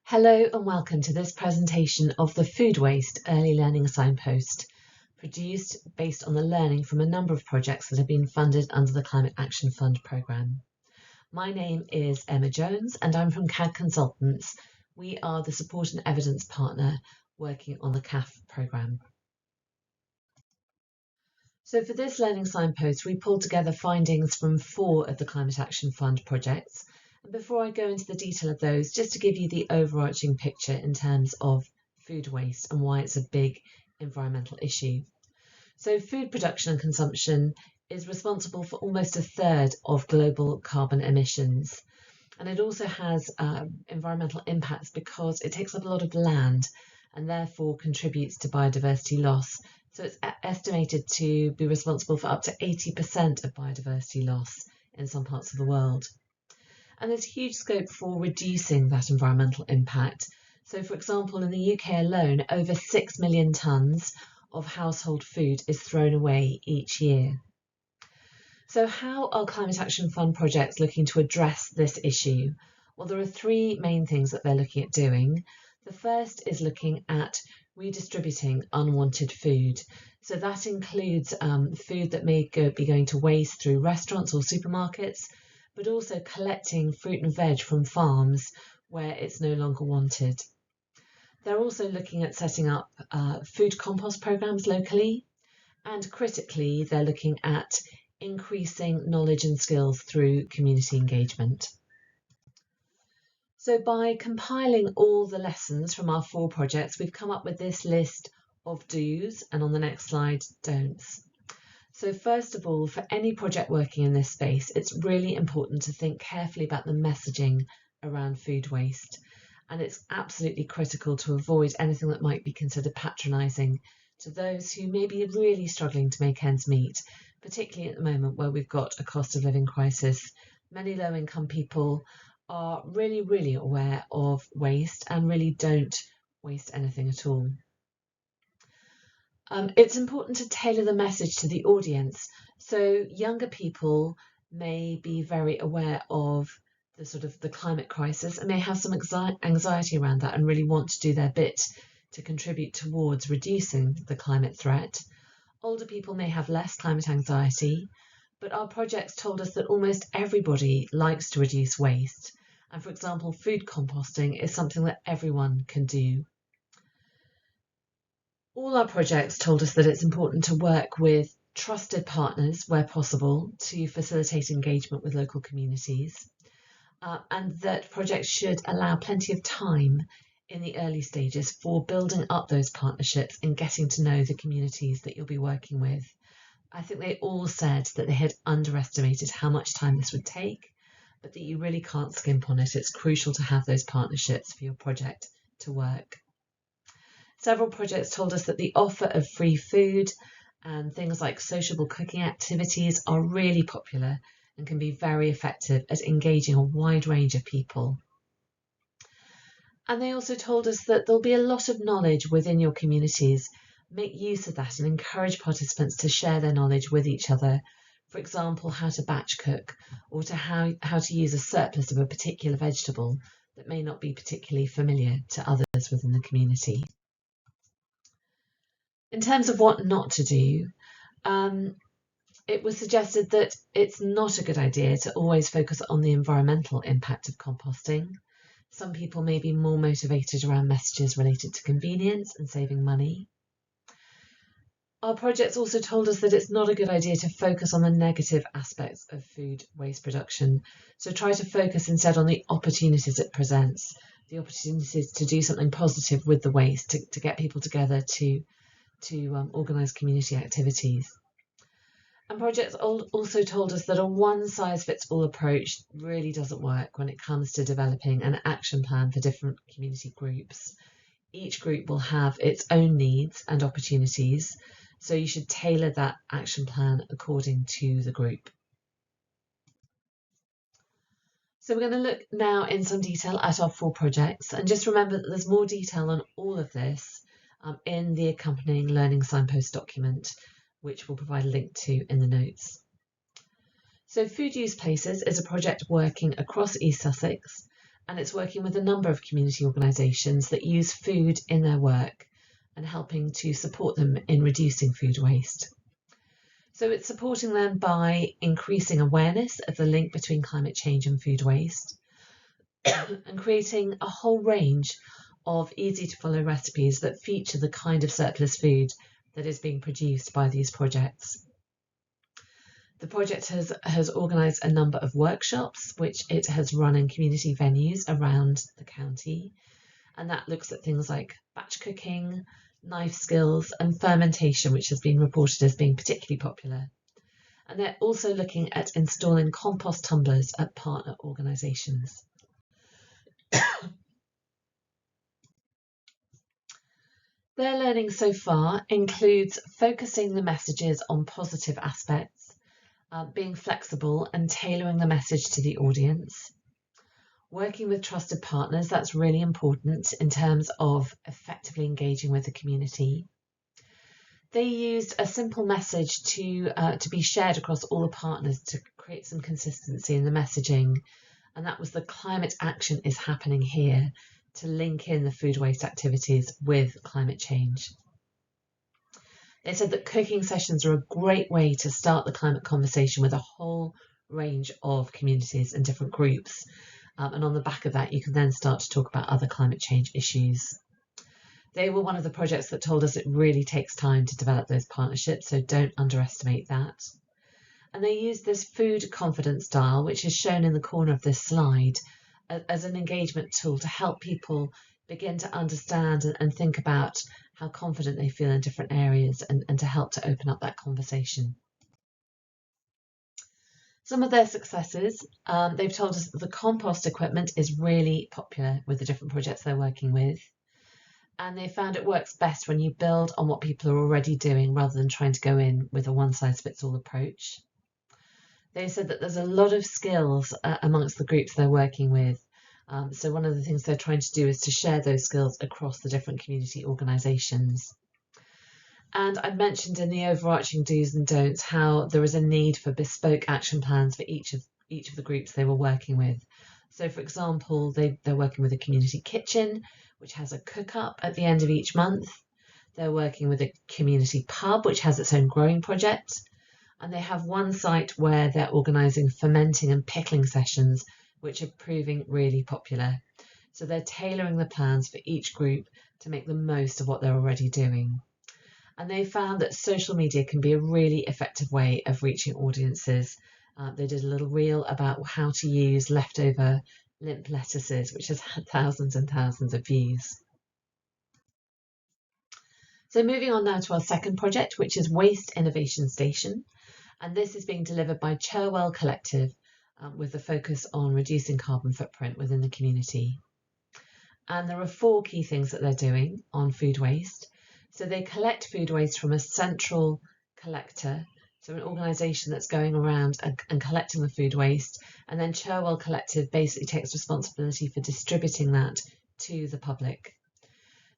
Hello and welcome to this presentation of the Food Waste Early Learning Signpost, produced based on the learning from a number of projects that have been funded under the Climate Action Fund programme. My name is Emma Jones and I'm from CAD Consultants. We are the support and evidence partner working on the CAF programme. So for this learning signpost, we pulled together findings from 4 of the Climate Action Fund projects. And before I go into the detail of those, just to give you the overarching picture in terms of food waste and why it's a big environmental issue. So food production and consumption is responsible for almost a third of global carbon emissions. And it also has environmental impacts because it takes up a lot of land and therefore contributes to biodiversity loss. So it's estimated to be responsible for up to 80% of biodiversity loss in some parts of the world. And there's huge scope for reducing that environmental impact. So for example, in the UK alone, over 6 million tonnes of household food is thrown away each year. So how are Climate Action Fund projects looking to address this issue? Well, there are 3 main things that they're looking at doing. The first is looking at redistributing unwanted food. So that includes food that may be going to waste through restaurants or supermarkets, but also collecting fruit and veg from farms where it's no longer wanted. They're also looking at setting up food compost programs locally, and critically, they're looking at increasing knowledge and skills through community engagement. So by compiling all the lessons from our 4 projects, we've come up with this list of do's, and on the next slide, don'ts. So first of all, for any project working in this space, it's really important to think carefully about the messaging around food waste. And it's absolutely critical to avoid anything that might be considered patronising to those who may be really struggling to make ends meet, particularly at the moment where we've got a cost of living crisis. Many low-income people are really aware of waste and really don't waste anything at all. It's important to tailor the message to the audience. So younger people may be very aware of the climate crisis and may have some anxiety around that and really want to do their bit to contribute towards reducing the climate threat. Older people may have less climate anxiety, but our projects told us that almost everybody likes to reduce waste. And for example, food composting is something that everyone can do. All our projects told us that it's important to work with trusted partners where possible to facilitate engagement with local communities, and that projects should allow plenty of time in the early stages for building up those partnerships and getting to know the communities that you'll be working with. I think they all said that they had underestimated how much time this would take, but that you really can't skimp on it. It's crucial to have those partnerships for your project to work. Several projects told us that the offer of free food and things like sociable cooking activities are really popular and can be very effective at engaging a wide range of people. And they also told us that there'll be a lot of knowledge within your communities. Make use of that and encourage participants to share their knowledge with each other. For example, how to batch cook or how to use a surplus of a particular vegetable that may not be particularly familiar to others within the community. In terms of what not to do, it was suggested that it's not a good idea to always focus on the environmental impact of composting. Some people may be more motivated around messages related to convenience and saving money. Our projects also told us that it's not a good idea to focus on the negative aspects of food waste production. So try to focus instead on the opportunities it presents, the opportunities to do something positive with the waste, to get people together to organise community activities. And projects also told us that a one-size-fits-all approach really doesn't work when it comes to developing an action plan for different community groups. Each group will have its own needs and opportunities, so you should tailor that action plan according to the group. So we're going to look now in some detail at our 4 projects, and just remember that there's more detail on all of this in the accompanying Learning Signpost document, which we'll provide a link to in the notes. So Food Use Places is a project working across East Sussex, and it's working with a number of community organisations that use food in their work and helping to support them in reducing food waste. So it's supporting them by increasing awareness of the link between climate change and food waste and creating a whole range of easy to follow recipes that feature the kind of surplus food that is being produced by these projects. The project has organised a number of workshops, which it has run in community venues around the county, and that looks at things like batch cooking, knife skills, and fermentation, which has been reported as being particularly popular. And they're also looking at installing compost tumblers at partner organisations. Their learning so far includes focusing the messages on positive aspects, being flexible and tailoring the message to the audience. Working with trusted partners, that's really important in terms of effectively engaging with the community. They used a simple message to be shared across all the partners to create some consistency in the messaging, and that was the climate action is happening here, to link in the food waste activities with climate change. They said that cooking sessions are a great way to start the climate conversation with a whole range of communities and different groups. And on the back of that, you can then start to talk about other climate change issues. They were one of the projects that told us it really takes time to develop those partnerships, so don't underestimate that. And they used this food confidence dial, which is shown in the corner of this slide, as an engagement tool to help people begin to understand and think about how confident they feel in different areas and to help to open up that conversation. Some of their successes, they've told us that the compost equipment is really popular with the different projects they're working with. And they found it works best when you build on what people are already doing rather than trying to go in with a one-size-fits-all approach. They said that there's a lot of skills amongst the groups they're working with. So one of the things they're trying to do is to share those skills across the different community organisations. And I mentioned in the overarching do's and don'ts how there is a need for bespoke action plans for each of the groups they were working with. So for example, they're working with a community kitchen, which has a cook-up at the end of each month. They're working with a community pub, which has its own growing project. And they have one site where they're organising fermenting and pickling sessions, which are proving really popular. So they're tailoring the plans for each group to make the most of what they're already doing. And they found that social media can be a really effective way of reaching audiences. They did a little reel about how to use leftover limp lettuces, which has had thousands and thousands of views. So moving on now to our second project, which is Waste Innovation Station. And this is being delivered by Cherwell Collective with a focus on reducing carbon footprint within the community. And there are 4 key things that they're doing on food waste. So they collect food waste from a central collector, so an organisation that's going around and collecting the food waste, and then Cherwell Collective basically takes responsibility for distributing that to the public.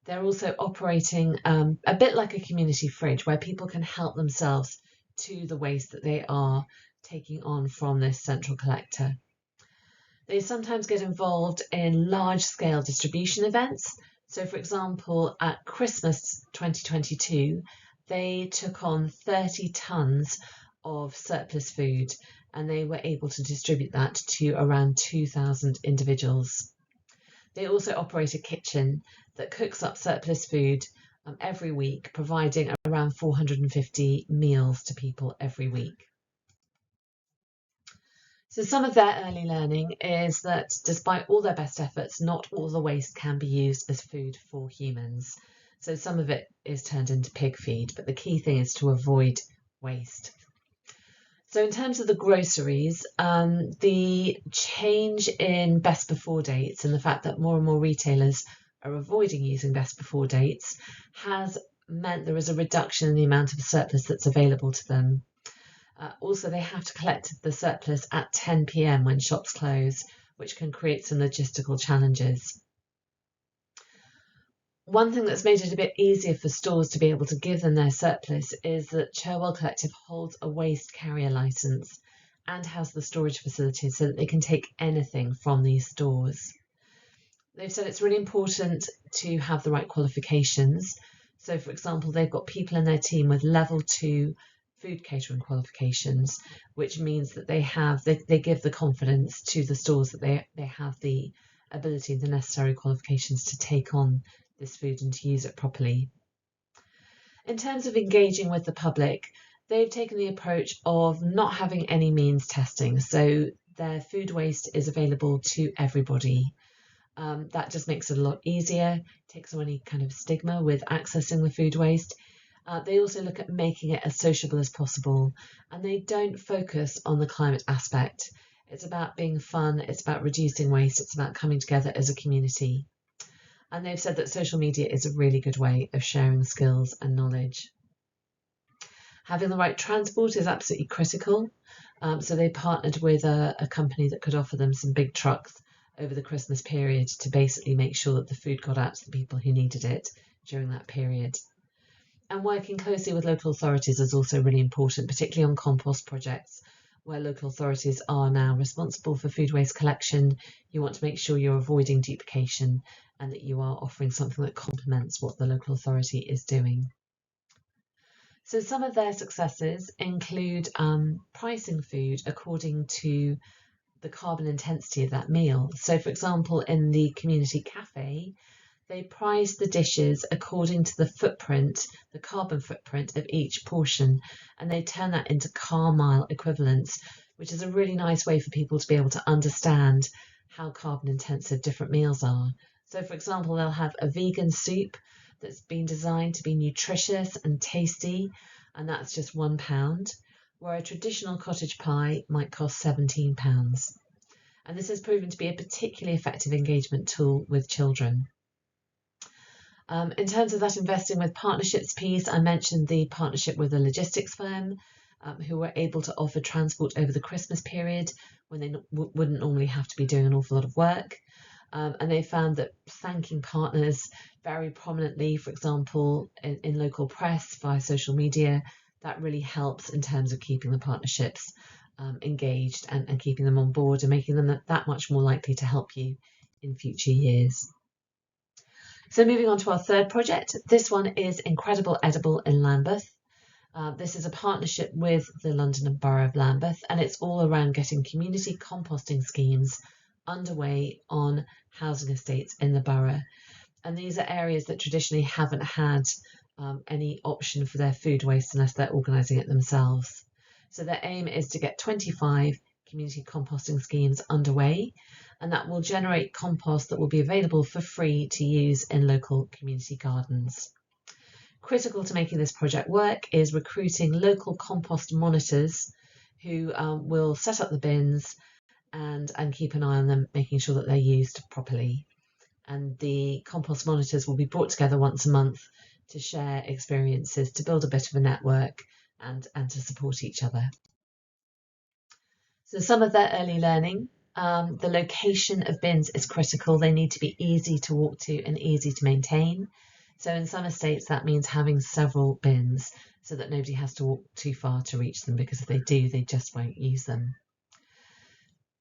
They're also operating a bit like a community fridge where people can help themselves to the waste that they are taking on from this central collector. They sometimes get involved in large-scale distribution events. So, for example, at Christmas 2022, they took on 30 tonnes of surplus food and they were able to distribute that to around 2,000 individuals. They also operate a kitchen that cooks up surplus food every week, providing around 450 meals to people every week. So some of their early learning is that despite all their best efforts, not all the waste can be used as food for humans. So some of it is turned into pig feed, but the key thing is to avoid waste. So in terms of the groceries, the change in best before dates and the fact that more and more retailers are avoiding using best before dates has meant there is a reduction in the amount of surplus that's available to them. Also, they have to collect the surplus at 10 p.m. when shops close, which can create some logistical challenges. One thing that's made it a bit easier for stores to be able to give them their surplus is that Cherwell Collective holds a waste carrier licence and has the storage facilities so that they can take anything from these stores. They've said it's really important to have the right qualifications. So, for example, they've got people in their team with level 2 food catering qualifications, which means that they give the confidence to the stores that they have the ability, the necessary qualifications to take on this food and to use it properly. In terms of engaging with the public, they've taken the approach of not having any means testing. So their food waste is available to everybody. That just makes it a lot easier, takes away any kind of stigma with accessing the food waste. They also look at making it as sociable as possible, and they don't focus on the climate aspect. It's about being fun, it's about reducing waste, it's about coming together as a community. And they've said that social media is a really good way of sharing skills and knowledge. Having the right transport is absolutely critical. So they partnered with a company that could offer them some big trucks over the Christmas period to basically make sure that the food got out to the people who needed it during that period. And working closely with local authorities is also really important, particularly on compost projects where local authorities are now responsible for food waste collection. You want to make sure you're avoiding duplication and that you are offering something that complements what the local authority is doing. So some of their successes include pricing food according to the carbon intensity of that meal. So for example, in the community cafe, they price the dishes according to the footprint, the carbon footprint of each portion, and they turn that into car mile equivalents, which is a really nice way for people to be able to understand how carbon intensive different meals are. So for example, they'll have a vegan soup that's been designed to be nutritious and tasty, and that's just £1, where a traditional cottage pie might cost £17. And this has proven to be a particularly effective engagement tool with children. In terms of that investing with partnerships piece, I mentioned the partnership with a logistics firm who were able to offer transport over the Christmas period when they wouldn't normally have to be doing an awful lot of work. And they found that thanking partners very prominently, for example, in local press, via social media, that really helps in terms of keeping the partnerships engaged and keeping them on board and making them that much more likely to help you in future years. So moving on to our third project, this one is Incredible Edible in Lambeth. This is a partnership with the London Borough of Lambeth, and it's all around getting community composting schemes underway on housing estates in the borough. And these are areas that traditionally haven't had any option for their food waste unless they're organising it themselves. So their aim is to get 25 community composting schemes underway, and that will generate compost that will be available for free to use in local community gardens. Critical to making this project work is recruiting local compost monitors who will set up the bins and keep an eye on them, making sure that they're used properly. And the compost monitors will be brought together once a month to share experiences, to build a bit of a network and to support each other. So some of their early learning, the location of bins is critical. They need to be easy to walk to and easy to maintain. So in some estates, that means having several bins so that nobody has to walk too far to reach them, because if they do, they just won't use them.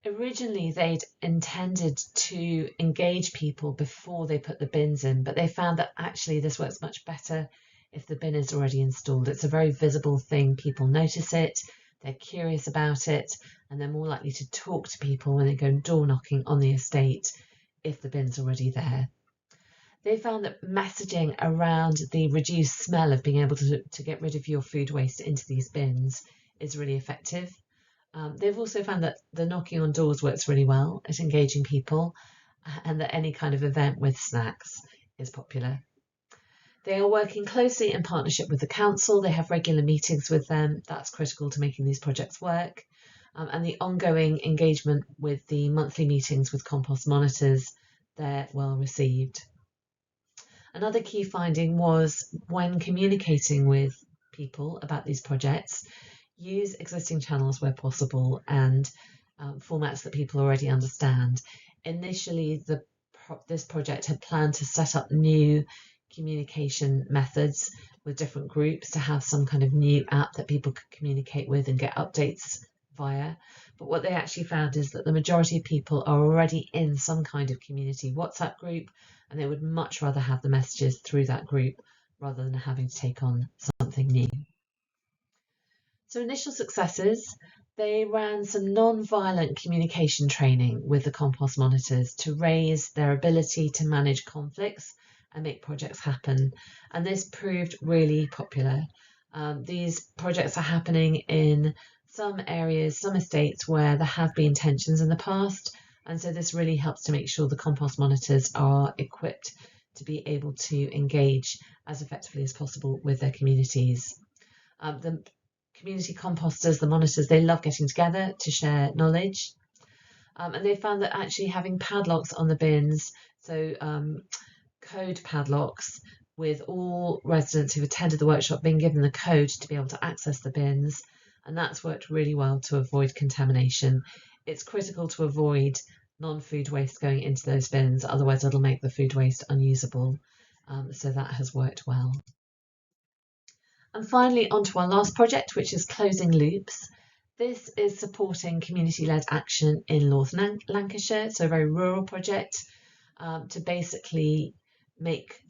Originally, they'd intended to engage people before they put the bins in, but they found that actually this works much better if the bin is already installed. It's a very visible thing. People notice it, they're curious about it, and they're more likely to talk to people when they go door knocking on the estate if the bin's already there. They found that messaging around the reduced smell of being able to get rid of your food waste into these bins is really effective. They've also found that the knocking on doors works really well at engaging people, and that any kind of event with snacks is popular. They are working closely in partnership with the council. They have regular meetings with them. That's critical to making these projects work. And the ongoing engagement with the monthly meetings with compost monitors, they're well received. Another key finding was when communicating with people about these projects, use existing channels where possible and formats that people already understand. Initially, this project had planned to set up new communication methods with different groups to have some kind of new app that people could communicate with and get updates via, but what they actually found is that the majority of people are already in some kind of community WhatsApp group, and they would much rather have the messages through that group rather than having to take on something new. So initial successes, they ran some non-violent communication training with the compost monitors to raise their ability to manage conflicts and make projects happen. And this proved really popular. These projects are happening in some areas, some estates where there have been tensions in the past. And so this really helps to make sure the compost monitors are equipped to be able to engage as effectively as possible with their communities. The community composters, the monitors, they love getting together to share knowledge. And they found that actually having padlocks on the bins, so code padlocks, with all residents who've attended the workshop being given the code to be able to access the bins, and that's worked really well to avoid contamination. It's critical to avoid non-food waste going into those bins, otherwise it'll make the food waste unusable. So that has worked well. And finally, on to our last project, which is Closing Loops. This is supporting community-led action in North Lancashire, so a very rural project to basically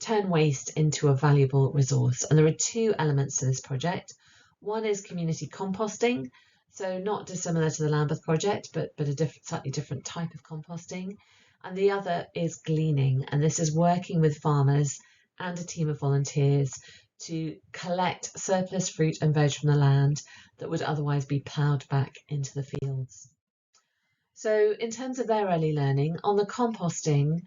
turn waste into a valuable resource. And there are two elements to this project. One is community composting, so not dissimilar to the Lambeth project, but a slightly different type of composting. And the other is gleaning, and this is working with farmers and a team of volunteers to collect surplus fruit and veg from the land that would otherwise be ploughed back into the fields. So in terms of their early learning, on the composting,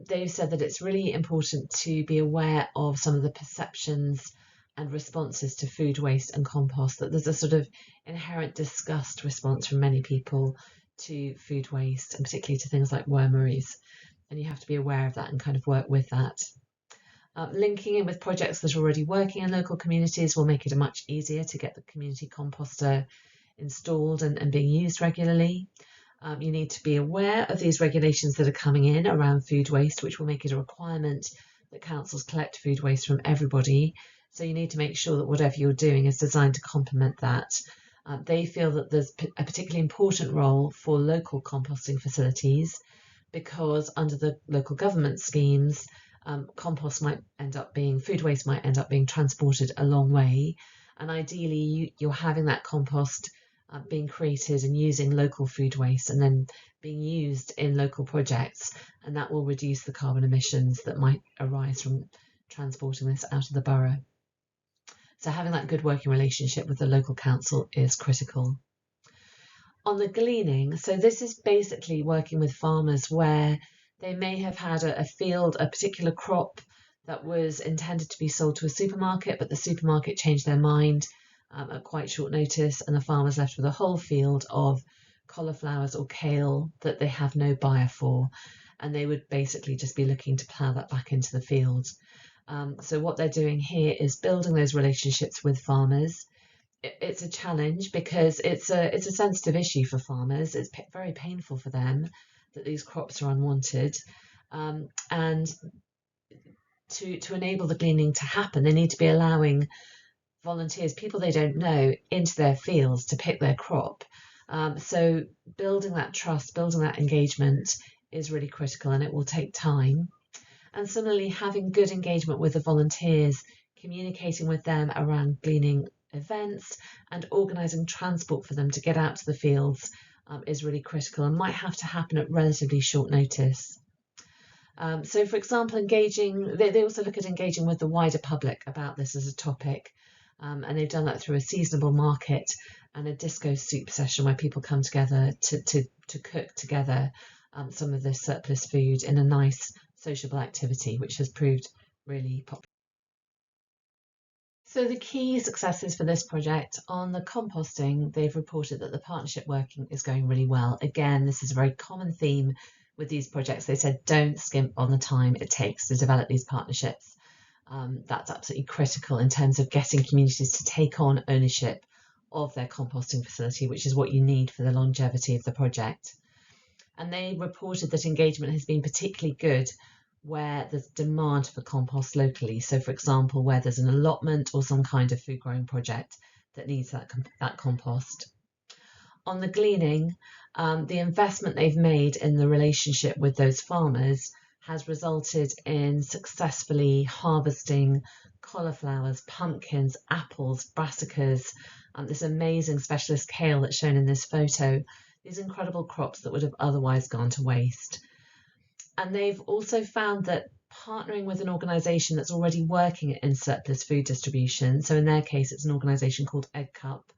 they've said that it's really important to be aware of some of the perceptions and responses to food waste and compost, that there's a sort of inherent disgust response from many people to food waste, and particularly to things like wormeries. And you have to be aware of that and kind of work with that. Linking in with projects that are already working in local communities will make it much easier to get the community composter installed and being used regularly. You need to be aware of these regulations that are coming in around food waste, which will make it a requirement that councils collect food waste from everybody. So you need to make sure that whatever you're doing is designed to complement that. They feel that there's a particularly important role for local composting facilities, because under the local government schemes, food waste might end up being transported a long way, and ideally you're having that compost being created and using local food waste and then being used in local projects, and that will reduce the carbon emissions that might arise from transporting this out of the borough. So having that good working relationship with the local council is critical. On the gleaning, so this is basically working with farmers where they may have had a field, a particular crop that was intended to be sold to a supermarket, but the supermarket changed their mind at quite short notice, and the farmer's left with a whole field of cauliflowers or kale that they have no buyer for, and they would basically just be looking to plough that back into the field. So what they're doing here is building those relationships with farmers. It's a challenge because it's a sensitive issue for farmers. It's very painful for them that these crops are unwanted, and to enable the gleaning to happen, they need to be allowing volunteers, people they don't know, into their fields to pick their crop. So building that trust, building that engagement is really critical, and it will take time. And similarly, having good engagement with the volunteers, communicating with them around gleaning events and organising transport for them to get out to the fields is really critical and might have to happen at relatively short notice. So for example, they also look at engaging with the wider public about this as a topic, and they've done that through a seasonable market and a disco soup session where people come together to cook together some of this surplus food in a nice sociable activity, which has proved really popular. So the key successes for this project: on the composting, they've reported that the partnership working is going really well. Again, this is a very common theme with these projects. They said don't skimp on the time it takes to develop these partnerships. That's absolutely critical in terms of getting communities to take on ownership of their composting facility, which is what you need for the longevity of the project. And they reported that engagement has been particularly good where there's demand for compost locally. So for example, where there's an allotment or some kind of food growing project that needs that compost. On the gleaning, the investment they've made in the relationship with those farmers has resulted in successfully harvesting cauliflowers, pumpkins, apples, brassicas, this amazing specialist kale that's shown in this photo, these incredible crops that would have otherwise gone to waste. And they've also found that partnering with an organisation that's already working in surplus food distribution, so in their case it's an organisation called Egg Cup,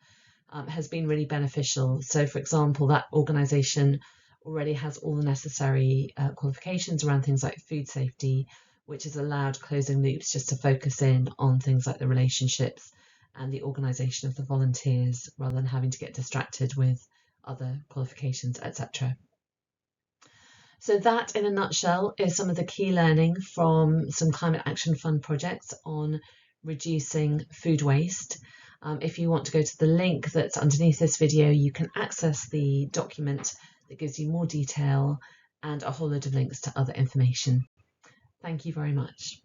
has been really beneficial. So for example, that organisation already has all the necessary qualifications around things like food safety, which has allowed closing loops just to focus in on things like the relationships and the organisation of the volunteers rather than having to get distracted with other qualifications, etc. So that, in a nutshell, is some of the key learning from some Climate Action Fund projects on reducing food waste. If you want to go to the link that's underneath this video, you can access the document that gives you more detail and a whole load of links to other information. Thank you very much.